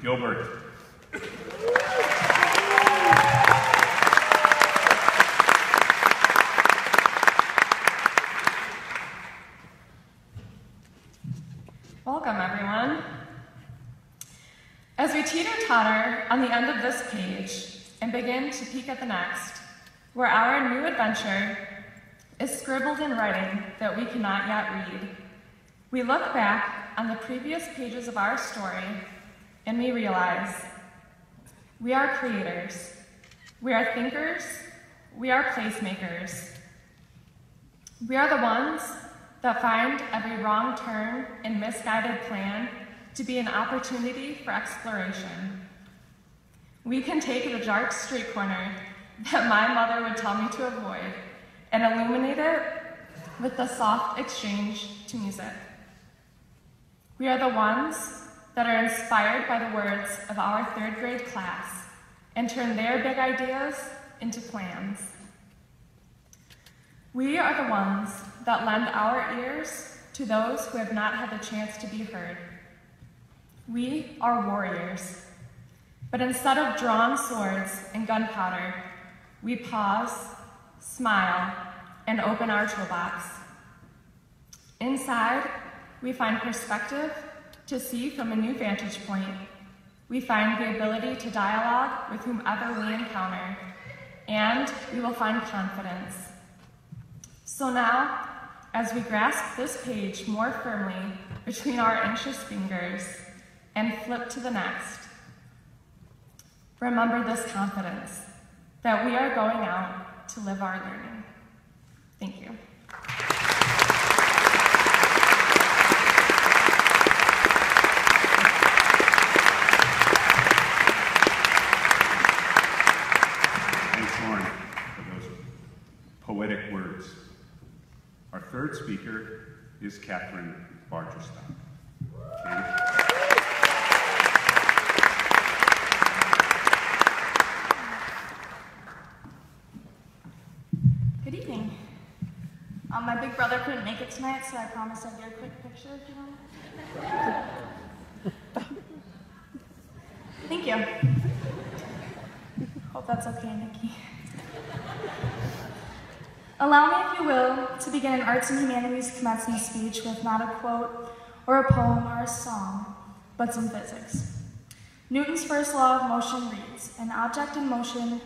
Gilbert. Welcome, everyone. As we teeter-totter on the end of this page and begin to peek at the next, where our new adventure is scribbled in writing that we cannot yet read, we look back on the previous pages of our story and we realize we are creators, we are thinkers, we are placemakers. We are the ones that find every wrong turn and misguided plan to be an opportunity for exploration. We can take the dark street corner that my mother would tell me to avoid and illuminate it with the soft exchange to music. We are the ones that are inspired by the words of our 3rd grade class and turn their big ideas into plans. We are the ones that lend our ears to those who have not had the chance to be heard. We are warriors, but instead of drawn swords and gunpowder, we pause, smile, and open our toolbox. Inside, we find perspective to see from a new vantage point. We find the ability to dialogue with whomever we encounter, and we will find confidence. So now, as we grasp this page more firmly between our anxious fingers and flip to the next, remember this confidence that we are going out to live our learning. Thank you. Thanks, Lauren, for those poetic words. Our 3rd speaker is Catherine Bargerstock. Good evening. My big brother couldn't make it tonight, so I promised I'd get a quick picture if you want. Thank you. Hope that's okay, Nikki. Allow me, if you will, to begin an Arts and Humanities commencement speech with not a quote or a poem or a song, but some physics. Newton's first law of motion reads, an object in motion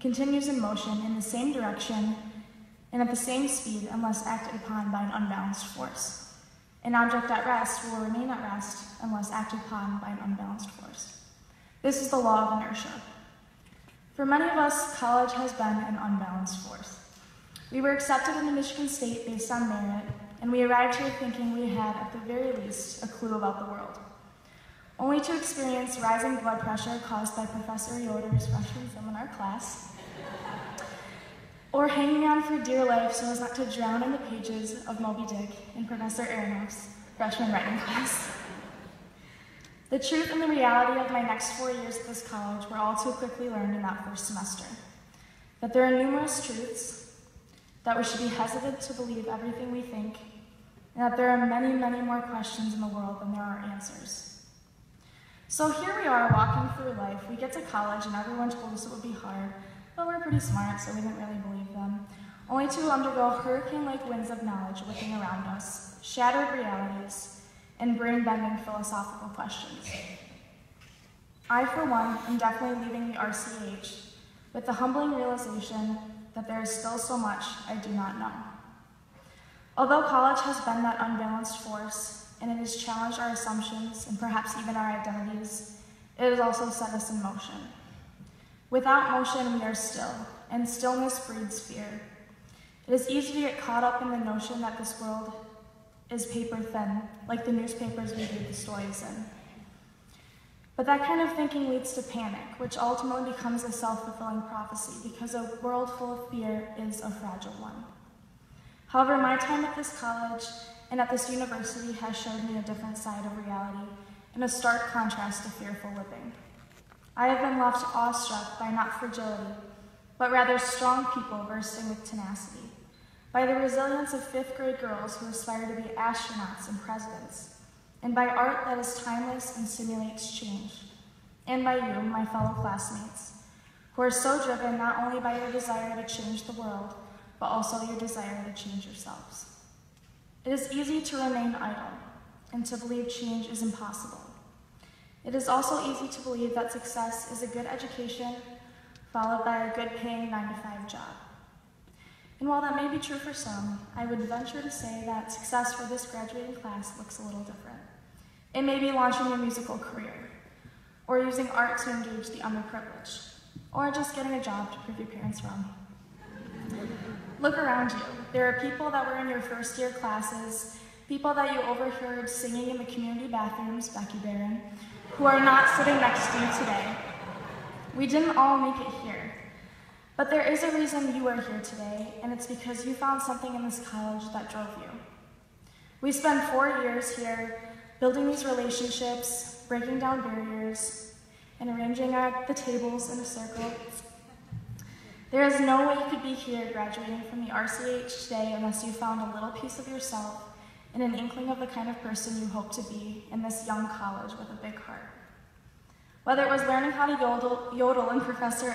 continues in motion in the same direction and at the same speed unless acted upon by an unbalanced force. An object at rest will remain at rest unless acted upon by an unbalanced force. This is the law of inertia. For many of us, college has been an unbalanced force. We were accepted into Michigan State based on merit, and we arrived here thinking we had, at the very least, a clue about the world, only to experience rising blood pressure caused by Professor Yoder's freshman seminar class, or hanging on for dear life so as not to drown in the pages of Moby Dick in Professor Aronoff's freshman writing class. The truth and the reality of my next 4 years at this college were all too quickly learned in that first semester. That there are numerous truths, that we should be hesitant to believe everything we think, and that there are many, many more questions in the world than there are answers. So here we are walking through life. We get to college and everyone told us it would be hard, but we're pretty smart, so we didn't really believe them, only to undergo hurricane-like winds of knowledge whipping around us, shattered realities, and brain-bending philosophical questions. I, for one, am definitely leaving the RCAH with the humbling realization that there is still so much I do not know. Although college has been that unbalanced force, and it has challenged our assumptions and perhaps even our identities, it has also set us in motion. Without motion, we are still, and stillness breeds fear. It is easy to get caught up in the notion that this world is paper thin, like the newspapers we read the stories in. But that kind of thinking leads to panic, which ultimately becomes a self-fulfilling prophecy, because a world full of fear is a fragile one. However, my time at this college and at this university has showed me a different side of reality and a stark contrast to fearful living. I have been left awestruck by not fragility, but rather strong people bursting with tenacity, by the resilience of 5th grade girls who aspire to be astronauts and presidents, and by art that is timeless and simulates change, and by you, my fellow classmates, who are so driven not only by your desire to change the world, but also your desire to change yourselves. It is easy to remain idle and to believe change is impossible. It is also easy to believe that success is a good education followed by a good paying 9-to-5 job. And while that may be true for some, I would venture to say that success for this graduating class looks a little different. It may be launching a musical career, or using art to engage the underprivileged, or just getting a job to prove your parents wrong. Look around you. There are people that were in your first year classes, people that you overheard singing in the community bathrooms, Becky Barron, who are not sitting next to you today. We didn't all make it here, but there is a reason you are here today, and it's because you found something in this college that drove you. We spent 4 years here building these relationships, breaking down barriers, and arranging the tables in a circle. There is no way you could be here graduating from the RCAH today unless you found a little piece of yourself and an inkling of the kind of person you hope to be in this young college with a big heart. Whether it was learning how to yodel in Professor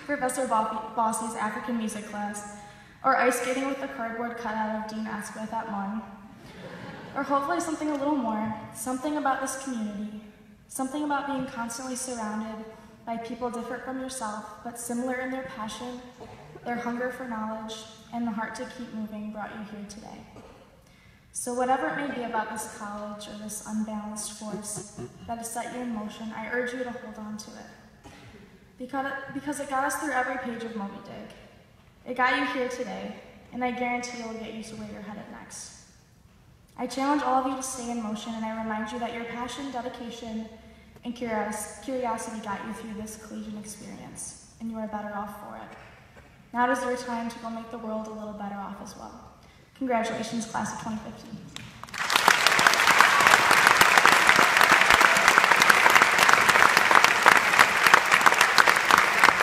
Bossy's African music class, or ice skating with the cardboard cutout of Dean Asquith at MUN, or hopefully something a little more, something about this community, something about being constantly surrounded by people different from yourself, but similar in their passion, their hunger for knowledge, and the heart to keep moving brought you here today. So whatever it may be about this college or this unbalanced force that has set you in motion, I urge you to hold on to it. Because it got us through every page of Moby Dig. It got you here today, and I guarantee it will get you to where you're headed next. I challenge all of you to stay in motion, and I remind you that your passion, dedication, and curiosity got you through this collegiate experience, and you are better off for it. Now it is your time to go make the world a little better off as well. Congratulations, class of 2015.